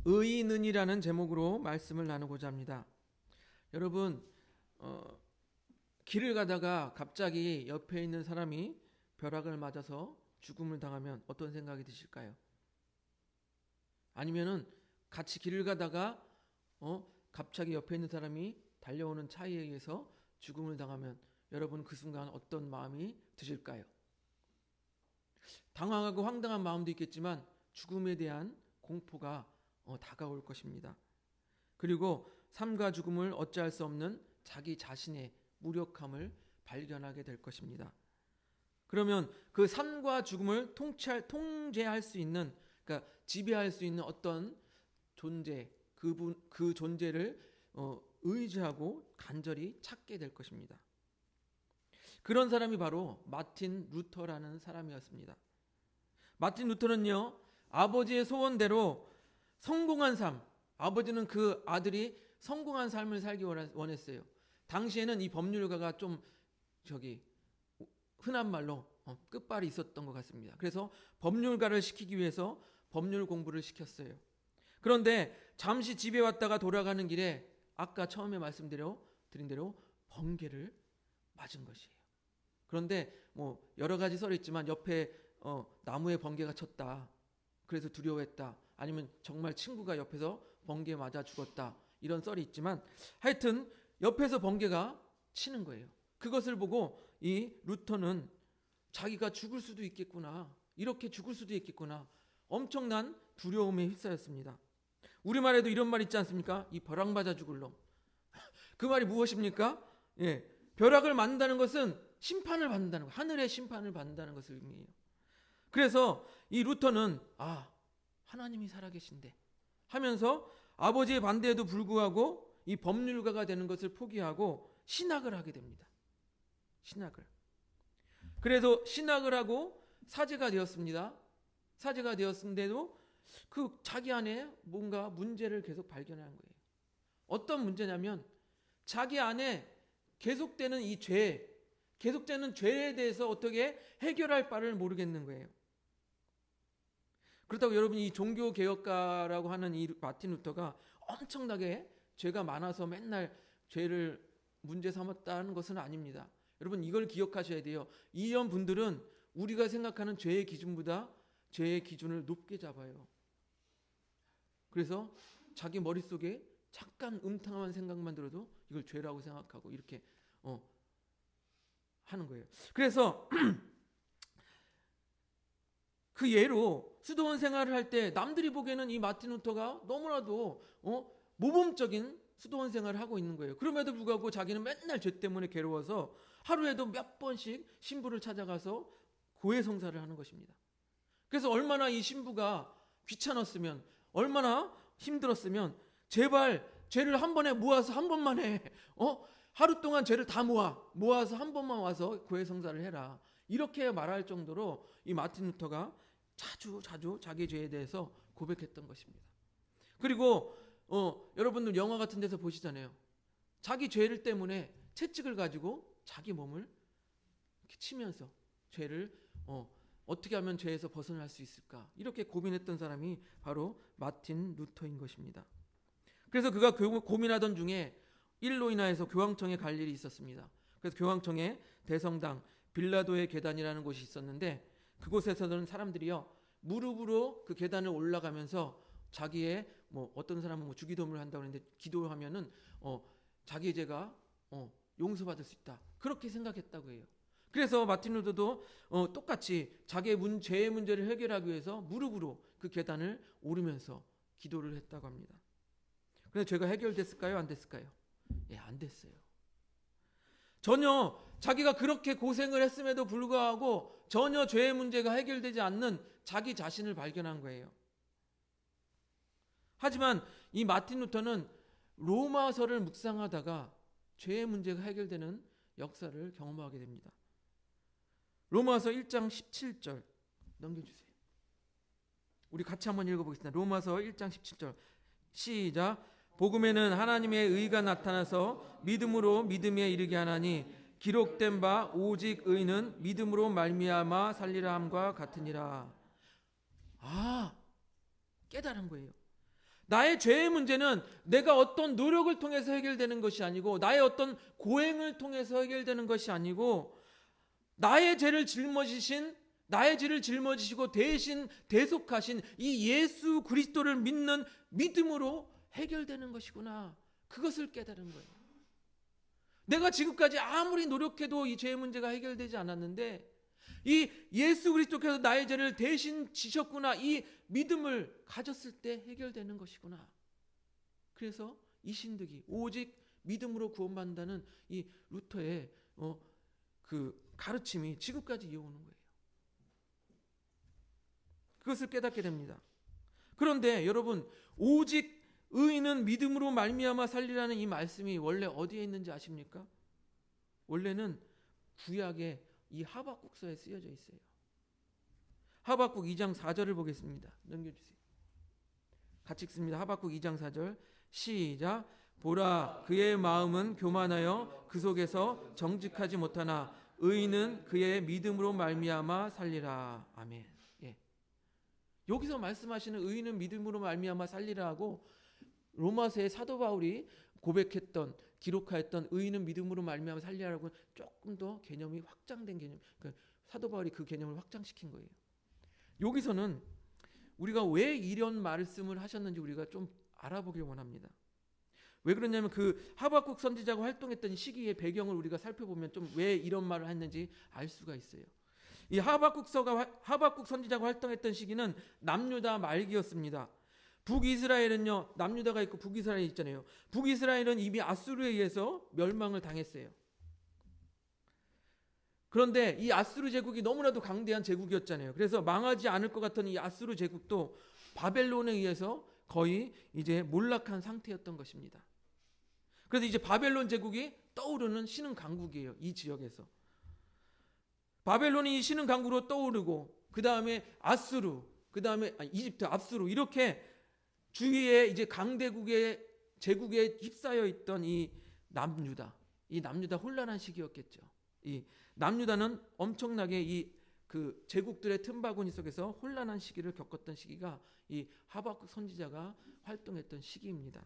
의인은이라는 제목으로 말씀을 나누고자 합니다. 여러분, 길을 가다가 갑자기 옆에 있는 사람이 벼락을 맞아서 죽음을 당하면 어떤 생각이 드실까요? 아니면은 같이 길을 가다가 갑자기 옆에 있는 사람이 달려오는 차에 의해서 죽음을 당하면 여러분 그 순간 어떤 마음이 드실까요? 당황하고 황당한 마음도 있겠지만 죽음에 대한 공포가 다가올 것입니다. 그리고 삶과 죽음을 어찌할 수 없는 자기 자신의 무력함을 발견하게 될 것입니다. 그러면 그 삶과 죽음을 통제할 수 있는, 그러니까 지배할 수 있는 어떤 존재, 그 존재를 의지하고 간절히 찾게 될 것입니다. 그런 사람이 바로 마틴 루터라는 사람이었습니다. 마틴 루터는요, 아버지의 소원대로 성공한 삶, 아버지는 그 아들이 성공한 삶을 살기 원했어요. 당시에는 이 법률가가 좀 흔한 말로 끝발이 있었던 것 같습니다. 그래서 법률가를 시키기 위해서 법률 공부를 시켰어요. 그런데 잠시 집에 왔다가 돌아가는 길에 아까 처음에 말씀드린 대로 번개를 맞은 것이에요. 그런데 여러 가지 썰이 있지만 옆에 나무에 번개가 쳤다, 그래서 두려워했다, 아니면 정말 친구가 옆에서 번개 맞아 죽었다, 이런 썰이 있지만 하여튼 옆에서 번개가 치는 거예요. 그것을 보고 이 루터는 자기가 죽을 수도 있겠구나, 이렇게 죽을 수도 있겠구나, 엄청난 두려움에 휩싸였습니다. 우리말에도 이런 말 있지 않습니까? 이 벼락 맞아 죽을 놈. 그 말이 무엇입니까? 벼락을 맞는다는 것은 심판을 받는다는 거, 하늘의 심판을 받는다는 것을 의미해요. 그래서 이 루터는 하나님이 살아계신데 하면서 아버지의 반대에도 불구하고 이 법률가가 되는 것을 포기하고 신학을 하게 됩니다. 신학을. 그래서 신학을 하고 사제가 되었습니다. 사제가 되었는데도 그 자기 안에 뭔가 문제를 계속 발견하는 거예요. 어떤 문제냐면 자기 안에 계속되는 이 죄, 계속되는 죄에 대해서 어떻게 해결할 바를 모르겠는 거예요. 그렇다고 여러분, 이 종교개혁가라고 하는 이 마틴 루터가 엄청나게 죄가 많아서 맨날 죄를 문제 삼았다는 것은 아닙니다. 여러분, 이걸 기억하셔야 돼요. 이런 분들은 우리가 생각하는 죄의 기준보다 죄의 기준을 높게 잡아요. 그래서 자기 머릿속에 잠깐 음탕한 생각만 들어도 이걸 죄라고 생각하고 이렇게 하는 거예요. 그래서 그 예로 수도원 생활을 할 때 남들이 보기에는 이 마틴 루터가 너무나도 모범적인 수도원 생활을 하고 있는 거예요. 그럼에도 불구하고 자기는 맨날 죄 때문에 괴로워서 하루에도 몇 번씩 신부를 찾아가서 고해성사를 하는 것입니다. 그래서 얼마나 이 신부가 귀찮았으면, 얼마나 힘들었으면 제발 죄를 한 번에 모아서 한 번만 해. 하루 동안 죄를 다 모아서 한 번만 와서 고해성사를 해라, 이렇게 말할 정도로 이 마틴 루터가 자주 자기 죄에 대해서 고백했던 것입니다. 그리고 여러분들 영화 같은 데서 보시잖아요. 자기 죄를 때문에 채찍을 가지고 자기 몸을 이렇게 치면서 죄를 어떻게 하면 죄에서 벗어날 수 있을까, 이렇게 고민했던 사람이 바로 마틴 루터인 것입니다. 그래서 그가 고민하던 중에 일로 인하여서 교황청에 갈 일이 있었습니다. 그래서 교황청에 대성당 빌라도의 계단이라는 곳이 있었는데, 그곳에서는 사람들이요, 무릎으로 그 계단을 올라가면서 자기의 어떤 사람은 주기도문을 한다고 하는데, 기도하면은 자기의 죄가 용서받을 수 있다, 그렇게 생각했다고 해요. 그래서 마틴 루터도 똑같이 자기의 죄의 문제를 해결하기 위해서 무릎으로 그 계단을 오르면서 기도를 했다고 합니다. 그런데 죄가 해결됐을까요? 안 됐을까요? 안 됐어요. 전혀 자기가 그렇게 고생을 했음에도 불구하고 전혀 죄의 문제가 해결되지 않는 자기 자신을 발견한 거예요. 하지만 이 마틴 루터는 로마서를 묵상하다가 죄의 문제가 해결되는 역사를 경험하게 됩니다. 로마서 1장 17절 넘겨주세요. 우리 같이 한번 읽어보겠습니다. 로마서 1장 17절 시작. 복음에는 하나님의 의가 나타나서 믿음으로 믿음에 이르게 하나니 기록된 바 오직 의인은 믿음으로 말미암아 살리라 함과 같으니라. 깨달은 거예요. 나의 죄의 문제는 내가 어떤 노력을 통해서 해결되는 것이 아니고, 나의 어떤 고행을 통해서 해결되는 것이 아니고, 나의 죄를 짊어지시고 대신 대속하신 이 예수 그리스도를 믿는 믿음으로 해결되는 것이구나. 그것을 깨달은 거예요. 내가 지금까지 아무리 노력해도 이 죄의 문제가 해결되지 않았는데, 이 예수 그리스도께서 나의 죄를 대신 지셨구나, 이 믿음을 가졌을 때 해결되는 것이구나. 그래서 이 신득이 오직 믿음으로 구원받는다는 이 루터의 그 가르침이 지금까지 이어오는 거예요. 그것을 깨닫게 됩니다. 그런데 여러분, 오직 의인은 믿음으로 말미암아 살리라는 이 말씀이 원래 어디에 있는지 아십니까? 원래는 구약의 이 하박국서에 쓰여져 있어요. 하박국 2장 4절을 보겠습니다. 넘겨주세요. 같이 읽습니다. 하박국 2장 4절 시작. 보라, 그의 마음은 교만하여 그 속에서 정직하지 못하나 의인은 그의 믿음으로 말미암아 살리라. 아멘. 예. 여기서 말씀하시는 의인은 믿음으로 말미암아 살리라고 로마서의 사도 바울이 고백했던, 기록하였던 의인은 믿음으로 말미암아 살리라고 조금 더 개념이 확장된 개념, 그러니까 사도 바울이 그 개념을 확장시킨 거예요. 여기서는 우리가 왜 이런 말씀을 하셨는지 우리가 좀 알아보길 원합니다. 왜 그러냐면 그 하박국 선지자가 활동했던 시기의 배경을 우리가 살펴보면 좀 왜 이런 말을 했는지 알 수가 있어요. 이 하박국 선지자가 활동했던 시기는 남유다 말기였습니다. 북이스라엘은요, 남유다가 있고 북이스라엘이 있잖아요. 북이스라엘은 이미 아수르에 의해서 멸망을 당했어요. 그런데 이 아수르 제국이 너무나도 강대한 제국이었잖아요. 그래서 망하지 않을 것 같은 이 아수르 제국도 바벨론에 의해서 거의 이제 몰락한 상태였던 것입니다. 그래서 이제 바벨론 제국이 떠오르는 신흥 강국이에요. 이 지역에서 바벨론이 신흥 강국으로 떠오르고, 그 다음에 아수르, 그 다음에 이집트, 압수르, 이렇게 주위에 이제 강대국의 제국에 휩싸여 있던 이 남유다 혼란한 시기였겠죠. 이 남유다는 엄청나게 이 그 제국들의 틈바구니 속에서 혼란한 시기를 겪었던 시기가 이 하박국 선지자가 활동했던 시기입니다.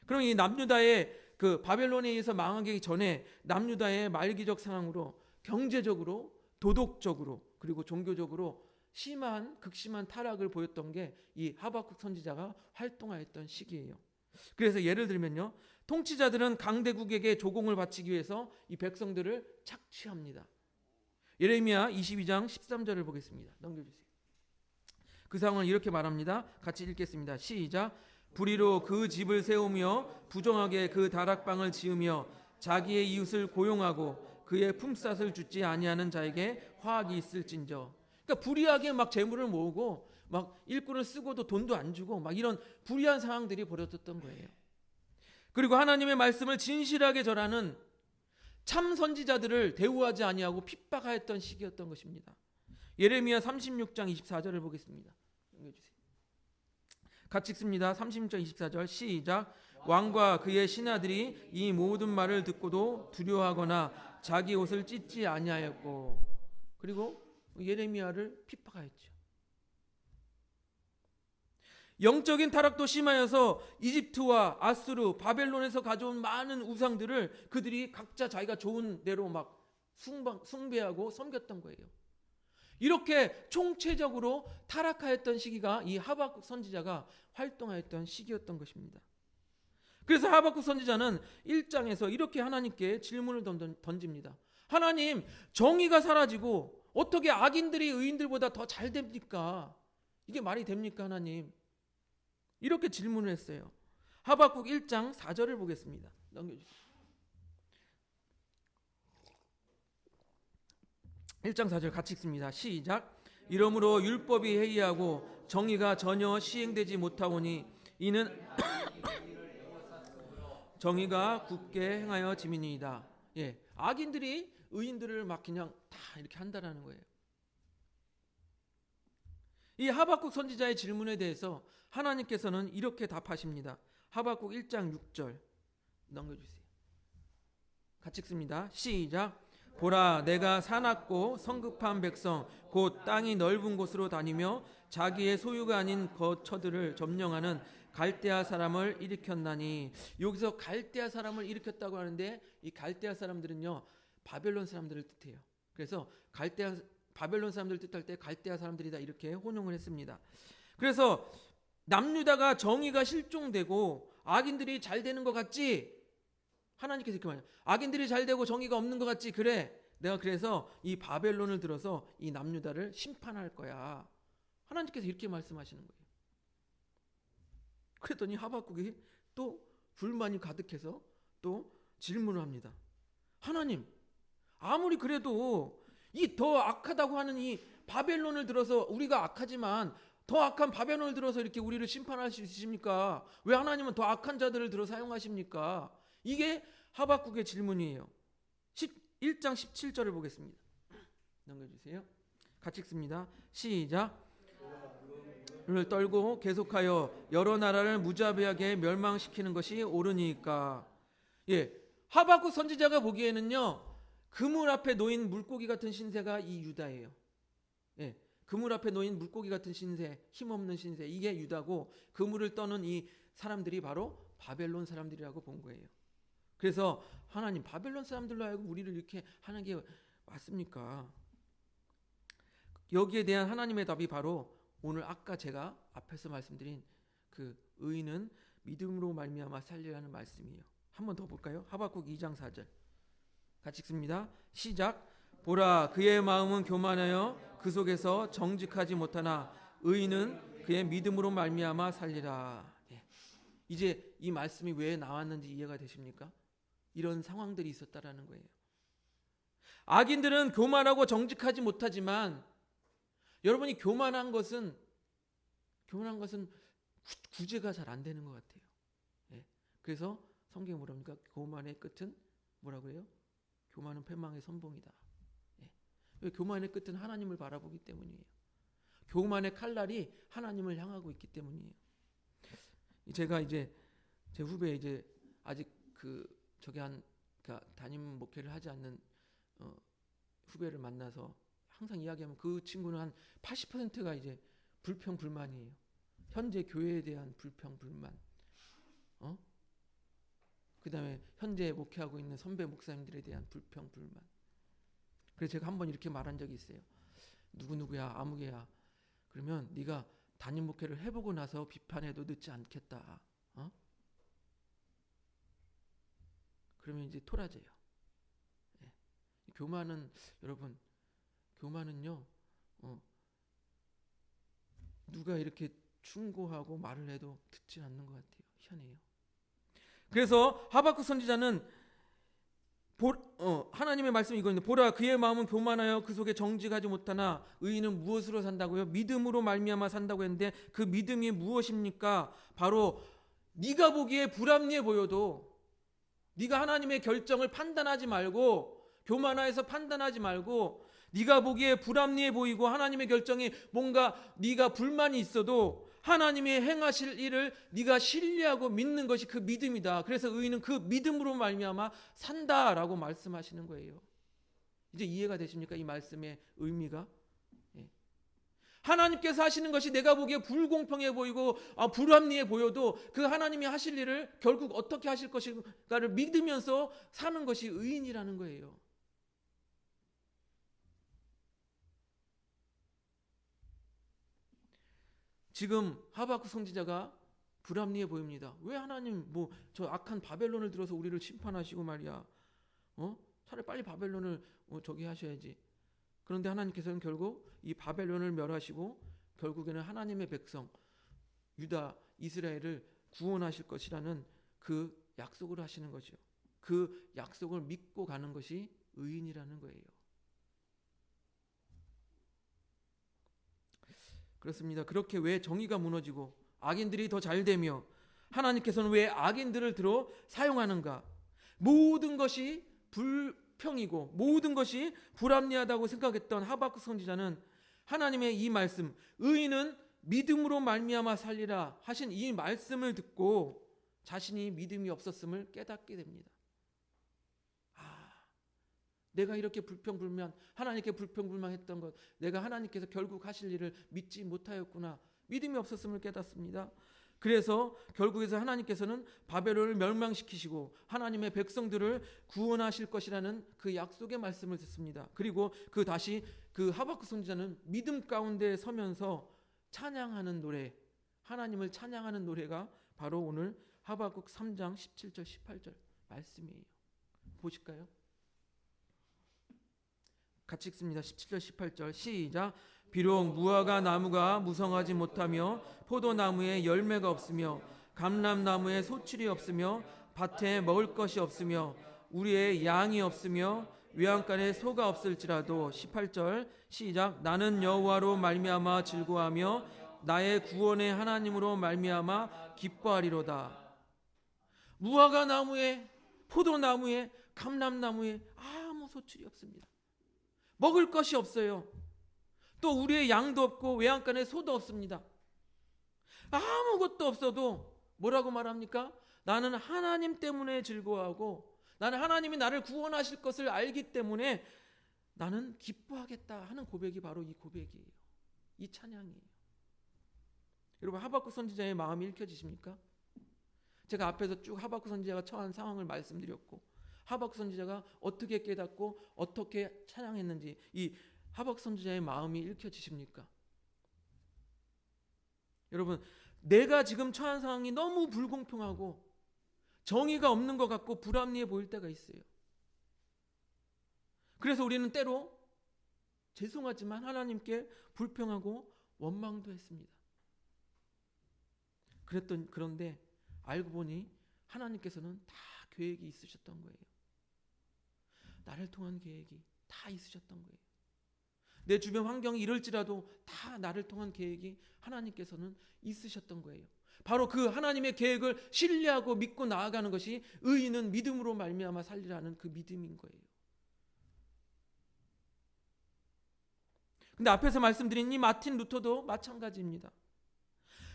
그럼 이 남유다의 그 바벨론에 의해서 망하기 전에 남유다의 말기적 상황으로 경제적으로, 도덕적으로, 그리고 종교적으로 극심한 타락을 보였던 게 이 하박국 선지자가 활동하였던 시기예요. 그래서 예를 들면요, 통치자들은 강대국에게 조공을 바치기 위해서 이 백성들을 착취합니다. 예레미야 22장 13절을 보겠습니다. 넘겨주세요. 그 상황을 이렇게 말합니다. 같이 읽겠습니다. 시작. 불의로 그 집을 세우며 부정하게 그 다락방을 지으며 자기의 이웃을 고용하고 그의 품삯을 주지 아니하는 자에게 화학이 있을진저. 그러니까 불의하게 막 재물을 모으고 막 일꾼을 쓰고도 돈도 안 주고 막 이런 불의한 상황들이 벌어졌던 거예요. 그리고 하나님의 말씀을 진실하게 전하는 참 선지자들을 대우하지 아니하고 핍박하였던 시기였던 것입니다. 예레미야 36장 24절을 보겠습니다. 읽어주세요. 같이 읽습니다. 36장 24절 시작. 왕과 그의 신하들이 이 모든 말을 듣고도 두려워하거나 자기 옷을 찢지 아니하였고, 그리고 예레미야를 핍박하였죠. 영적인 타락도 심하여서 이집트와 아수르, 바벨론에서 가져온 많은 우상들을 그들이 각자 자기가 좋은 대로 막 숭배하고 섬겼던 거예요. 이렇게 총체적으로 타락하였던 시기가 이 하박국 선지자가 활동하였던 시기였던 것입니다. 그래서 하박국 선지자는 1장에서 이렇게 하나님께 질문을 던집니다. 하나님, 정의가 사라지고 어떻게 악인들이 의인들보다 더 잘 됩니까? 이게 말이 됩니까, 하나님? 이렇게 질문을 했어요. 하박국 1장 4절을 보겠습니다. 넘겨주세요. 1장 4절 같이 읽습니다. 시작. 이러므로 율법이 해이하고 정의가 전혀 시행되지 못하오니 이는 정의가 굳게 행하여 짐이니이다. 예, 악인들이 의인들을 막 그냥 다 이렇게 한다라는 거예요. 이 하박국 선지자의 질문에 대해서 하나님께서는 이렇게 답하십니다. 하박국 1장 6절 넘겨주세요. 같이 읽습니다. 시작. 보라, 내가 사납고 성급한 백성 곧 땅이 넓은 곳으로 다니며 자기의 소유가 아닌 거처들을 점령하는 갈대아 사람을 일으켰나니. 여기서 갈대아 사람을 일으켰다고 하는데 이 갈대아 사람들은요 바벨론 사람들을 뜻해요. 그래서 바벨론 사람들을 뜻할 때 갈대아 사람들이다 이렇게 혼용을 했습니다. 그래서 남유다가 정의가 실종되고 악인들이 잘 되는 것 같지? 하나님께서 이렇게 말해요. 악인들이 잘 되고 정의가 없는 것 같지? 그래. 내가 그래서 이 바벨론을 들어서 이 남유다를 심판할 거야. 하나님께서 이렇게 말씀하시는 거예요. 그랬더니 하박국이 또 불만이 가득해서 또 질문을 합니다. 하나님, 아무리 그래도 이 더 악하다고 하는 이 바벨론을 들어서 우리가 악하지만 더 악한 바벨론을 들어서 이렇게 우리를 심판할 수 있으십니까? 왜 하나님은 더 악한 자들을 들어 사용하십니까? 이게 하박국의 질문이에요. 1장 17절을 보겠습니다. 넘겨주세요. 같이 읽습니다. 시작. 를 떨고 계속하여 여러 나라를 무자비하게 멸망시키는 것이 옳으니까. 예, 하박국 선지자가 보기에는요 그물 앞에 놓인 물고기 같은 신세가 이 유다예요. 예, 그물 앞에 놓인 물고기 같은 신세, 힘없는 신세, 이게 유다고 그물을 떠는 이 사람들이 바로 바벨론 사람들이라고 본 거예요. 그래서 하나님, 바벨론 사람들로 하여금 우리를 이렇게 하는 게 맞습니까? 여기에 대한 하나님의 답이 바로 오늘 아까 제가 앞에서 말씀드린 그 의인은 믿음으로 말미암아 살리라는 말씀이에요. 한 번 더 볼까요? 하박국 2장 4절 같이 읽습니다. 시작. 보라, 그의 마음은 교만하여 그 속에서 정직하지 못하나 의인은 그의 믿음으로 말미암아 살리라. 네. 이제 이 말씀이 왜 나왔는지 이해가 되십니까? 이런 상황들이 있었다라는 거예요. 악인들은 교만하고 정직하지 못하지만 여러분이 교만한 것은 구제가 잘 안 되는 것 같아요. 네. 그래서 성경이 뭐랍니까? 교만의 끝은 뭐라고 해요? 교만은 패망의 선봉이다. 네. 교만의 끝은 하나님을 바라보기 때문이에요. 교만의 칼날이 하나님을 향하고 있기 때문이에요. 제가 이제 제 후배 이제 아직 그러니까 담임 목회를 하지 않는 후배를 만나서 항상 이야기하면 그 친구는 한 80%가 이제 불평 불만이에요. 현재 교회에 대한 불평 불만. 그다음에 현재 목회하고 있는 선배 목사님들에 대한 불평 불만. 그래서 제가 한번 이렇게 말한 적이 있어요. 누구누구야, 아무개야. 그러면 네가 담임 목회를 해보고 나서 비판해도 늦지 않겠다. 그러면 이제 토라져요. 네. 교만은 여러분, 교만은요, 누가 이렇게 충고하고 말을 해도 듣지 않는 것 같아요. 희한해요. 그래서 하박국 선지자는 하나님의 말씀이 이거인데, 보라, 그의 마음은 교만하여 그 속에 정직하지 못하나 의인은 무엇으로 산다고요? 믿음으로 말미암아 산다고 했는데 그 믿음이 무엇입니까? 바로 네가 보기에 불합리해 보여도 네가 하나님의 결정을 판단하지 말고, 교만해서 판단하지 말고, 네가 보기에 불합리해 보이고 하나님의 결정이 뭔가 네가 불만이 있어도 하나님이 행하실 일을 네가 신뢰하고 믿는 것이 그 믿음이다. 그래서 의인은 그 믿음으로 말미암아 산다라고 말씀하시는 거예요. 이제 이해가 되십니까? 이 말씀의 의미가. 예. 하나님께서 하시는 것이 내가 보기에 불공평해 보이고 불합리해 보여도 그 하나님이 하실 일을 결국 어떻게 하실 것인가를 믿으면서 사는 것이 의인이라는 거예요. 지금 하박국 선지자가 불합리해 보입니다. 왜 하나님 저 악한 바벨론을 들어서 우리를 심판하시고 말이야. 차라리 빨리 바벨론을 저기 하셔야지. 그런데 하나님께서는 결국 이 바벨론을 멸하시고 결국에는 하나님의 백성 유다 이스라엘을 구원하실 것이라는 그 약속을 하시는 거죠. 그 약속을 믿고 가는 것이 의인이라는 거예요. 그렇습니다. 그렇게 왜 정의가 무너지고 악인들이 더 잘되며 하나님께서는 왜 악인들을 들어 사용하는가? 모든 것이 불평이고 모든 것이 불합리하다고 생각했던 하박국 선지자는 하나님의 이 말씀, 의인은 믿음으로 말미암아 살리라 하신 이 말씀을 듣고 자신이 믿음이 없었음을 깨닫게 됩니다. 내가 이렇게 불평불만, 하나님께 불평불만했던 것, 내가 하나님께서 결국 하실 일을 믿지 못하였구나. 믿음이 없었음을 깨닫습니다. 그래서 결국에서 하나님께서는 바벨론을 멸망시키시고 하나님의 백성들을 구원하실 것이라는 그 약속의 말씀을 듣습니다. 그리고 다시 하박국 선지자는 믿음 가운데 서면서 찬양하는 노래, 하나님을 찬양하는 노래가 바로 오늘 하박국 3장 17절 18절 말씀이에요. 보실까요? 같이 읽습니다. 17절 18절 시작. 비록 무화과 나무가 무성하지 못하며 포도나무에 열매가 없으며 감람나무에 소출이 없으며 밭에 먹을 것이 없으며 우리의 양이 없으며 외양간에 소가 없을지라도 18절 시작. 나는 여호와로 말미암아 즐거워하며 나의 구원의 하나님으로 말미암아 기뻐하리로다. 무화과 나무에 포도나무에 감람나무에 아무 소출이 없습니다. 먹을 것이 없어요. 또 우리의 양도 없고 외양간에 소도 없습니다. 아무것도 없어도 뭐라고 말합니까? 나는 하나님 때문에 즐거워하고 나는 하나님이 나를 구원하실 것을 알기 때문에 나는 기뻐하겠다 하는 고백이 바로 이 고백이에요. 이 찬양이에요. 여러분, 하박국 선지자의 마음이 읽혀지십니까? 제가 앞에서 쭉 하박국 선지자가 처한 상황을 말씀드렸고 하박국 선지자가 어떻게 깨닫고 어떻게 찬양했는지 이 하박국 선지자의 마음이 읽혀지십니까? 여러분, 내가 지금 처한 상황이 너무 불공평하고 정의가 없는 것 같고 불합리해 보일 때가 있어요. 그래서 우리는 때로 죄송하지만 하나님께 불평하고 원망도 했습니다. 그런데 알고 보니 하나님께서는 다 계획이 있으셨던 거예요. 나를 통한 계획이 다 있으셨던 거예요. 내 주변 환경이 이럴지라도 다 나를 통한 계획이 하나님께서는 있으셨던 거예요. 바로 그 하나님의 계획을 신뢰하고 믿고 나아가는 것이 의인은 믿음으로 말미암아 살리라는 그 믿음인 거예요. 근데 앞에서 말씀드린 이 마틴 루터도 마찬가지입니다.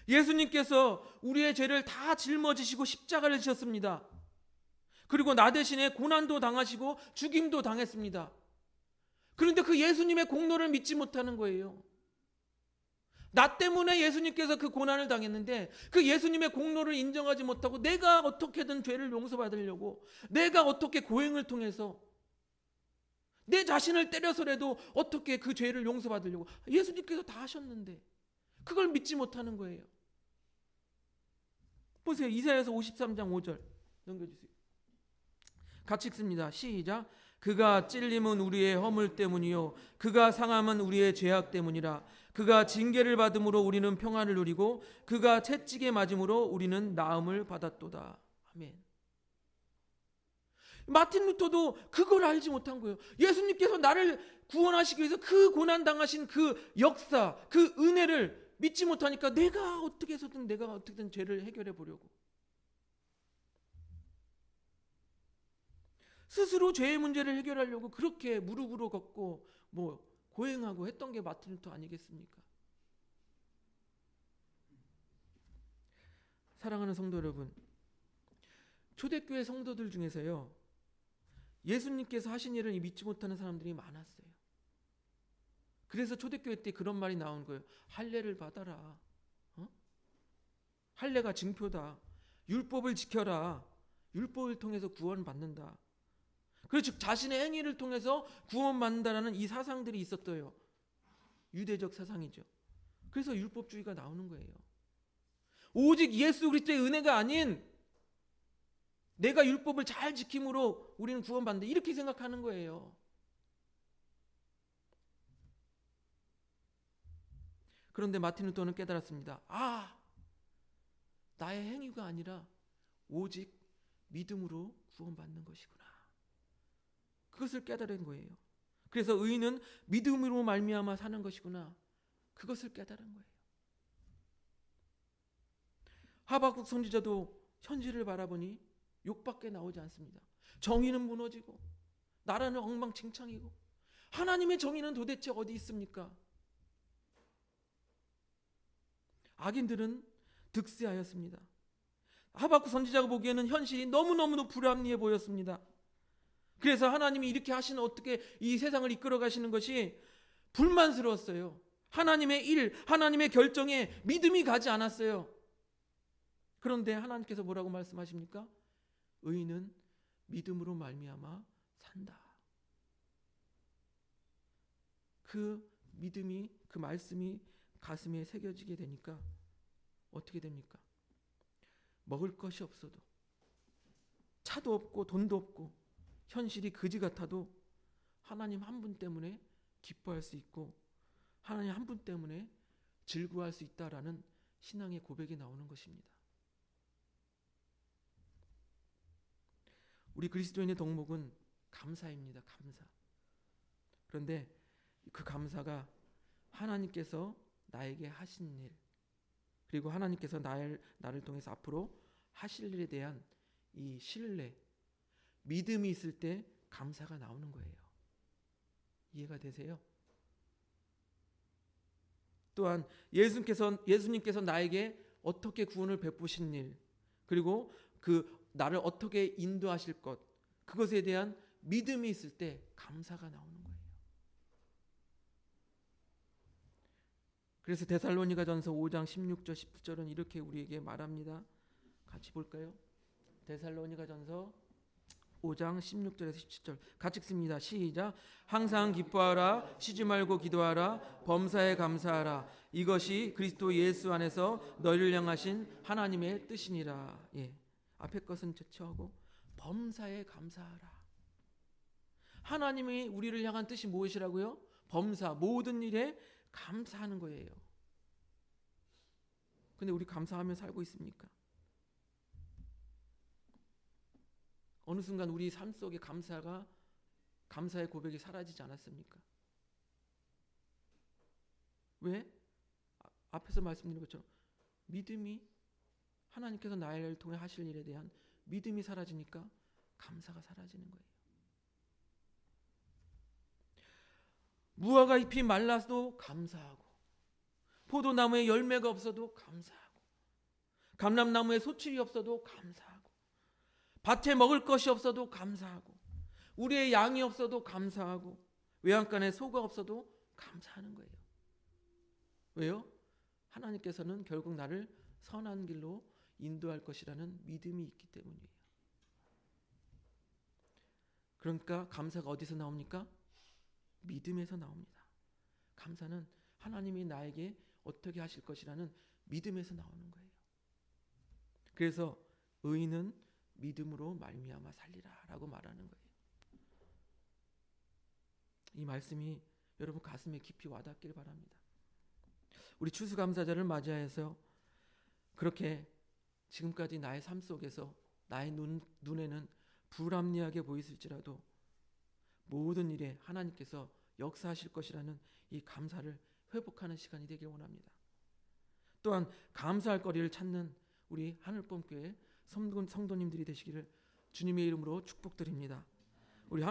예수님께서 우리의 죄를 다 짊어지시고 십자가를 지셨습니다. 그리고 나 대신에 고난도 당하시고 죽임도 당했습니다. 그런데 그 예수님의 공로를 믿지 못하는 거예요. 나 때문에 예수님께서 그 고난을 당했는데 그 예수님의 공로를 인정하지 못하고 내가 어떻게든 죄를 용서받으려고, 내가 어떻게 고행을 통해서 내 자신을 때려서라도 어떻게 그 죄를 용서받으려고, 예수님께서 다 하셨는데 그걸 믿지 못하는 거예요. 보세요. 이사야서 53장 5절 넘겨주세요. 같이 읽습니다. 시작. 그가 찔림은 우리의 허물 때문이요 그가 상함은 우리의 죄악 때문이라. 그가 징계를 받음으로 우리는 평안을 누리고 그가 채찍에 맞음으로 우리는 나음을 받았도다. 아멘. 마틴 루터도 그걸 알지 못한 거예요. 예수님께서 나를 구원하시기 위해서 그 고난 당하신 그 역사, 그 은혜를 믿지 못하니까 내가 어떻게든 죄를 해결해 보려고, 스스로 죄의 문제를 해결하려고 그렇게 무릎으로 걷고 고행하고 했던 게 마틴 루터 아니겠습니까? 사랑하는 성도 여러분, 초대교회 성도들 중에서요, 예수님께서 하신 일을 믿지 못하는 사람들이 많았어요. 그래서 초대교회 때 그런 말이 나온 거예요. 할례를 받아라. 할례가 징표다. 율법을 지켜라. 율법을 통해서 구원받는다. 그래서 자신의 행위를 통해서 구원받는다라는 이 사상들이 있었어요. 유대적 사상이죠. 그래서 율법주의가 나오는 거예요. 오직 예수 그리스도의 은혜가 아닌 내가 율법을 잘 지킴으로 우리는 구원받는다, 이렇게 생각하는 거예요. 그런데 마틴 루터는 깨달았습니다. 나의 행위가 아니라 오직 믿음으로 구원받는 것이구나. 그것을 깨달은 거예요. 그래서 의인은 믿음으로 말미암아 사는 것이구나. 그것을 깨달은 거예요. 하박국 선지자도 현실을 바라보니 욕밖에 나오지 않습니다. 정의는 무너지고 나라는 엉망진창이고 하나님의 정의는 도대체 어디 있습니까? 악인들은 득세하였습니다. 하박국 선지자가 보기에는 현실이 너무너무도 불합리해 보였습니다. 그래서 하나님이 이렇게 하시는 어떻게 이 세상을 이끌어 가시는 것이 불만스러웠어요. 하나님의 일, 하나님의 결정에 믿음이 가지 않았어요. 그런데 하나님께서 뭐라고 말씀하십니까? 의인은 믿음으로 말미암아 산다. 그 믿음이, 그 말씀이 가슴에 새겨지게 되니까 어떻게 됩니까? 먹을 것이 없어도, 차도 없고 돈도 없고 현실이 거지 같아도 하나님 한 분 때문에 기뻐할 수 있고 하나님 한 분 때문에 즐거워할 수 있다라는 신앙의 고백이 나오는 것입니다. 우리 그리스도인의 덕목은 감사입니다. 감사. 그런데 그 감사가 하나님께서 나에게 하신 일, 그리고 하나님께서 나를 통해서 앞으로 하실 일에 대한 이 신뢰, 믿음이 있을 때 감사가 나오는 거예요. 이해가 되세요? 또한 예수님께서 나에게 어떻게 구원을 베푸신 일, 그리고 그 나를 어떻게 인도하실 것, 그것에 대한 믿음이 있을 때 감사가 나오는 거예요. 그래서 데살로니가전서 5장 16절 17절은 이렇게 우리에게 말합니다. 같이 볼까요? 데살로니가전서 5장 16절에서 17절 같이 읽습니다. 시작. 항상 기뻐하라, 쉬지 말고 기도하라, 범사에 감사하라. 이것이 그리스도 예수 안에서 너희를 향하신 하나님의 뜻이니라. 예. 앞에 것은 제쳐하고 범사에 감사하라. 하나님이 우리를 향한 뜻이 무엇이라고요? 범사, 모든 일에 감사하는 거예요. 근데 우리 감사하며 살고 있습니까? 어느 순간 우리 삶 속에 감사의 고백이 사라지지 않았습니까? 왜? 앞에서 말씀드린 것처럼 믿음이, 하나님께서 나를 통해 하실 일에 대한 믿음이 사라지니까 감사가 사라지는 거예요. 무화과 잎이 말라도 감사하고, 포도나무에 열매가 없어도 감사하고, 감람나무에 소출이 없어도 감사하고, 밭에 먹을 것이 없어도 감사하고, 우리의 양이 없어도 감사하고, 외양간에 소가 없어도 감사하는 거예요. 왜요? 하나님께서는 결국 나를 선한 길로 인도할 것이라는 믿음이 있기 때문이에요. 그러니까 감사가 어디서 나옵니까? 믿음에서 나옵니다. 감사는 하나님이 나에게 어떻게 하실 것이라는 믿음에서 나오는 거예요. 그래서 의인은 믿음으로 말미암아 살리라 라고 말하는 거예요. 이 말씀이 여러분 가슴에 깊이 와닿길 바랍니다. 우리 추수감사절을 맞이해서 그렇게 지금까지 나의 삶 속에서 나의 눈에는 불합리하게 보였을지라도 모든 일에 하나님께서 역사하실 것이라는 이 감사를 회복하는 시간이 되길 원합니다. 또한 감사할 거리를 찾는 우리 하늘봄교회 성도님들이 되시기를 주님의 이름으로 축복드립니다.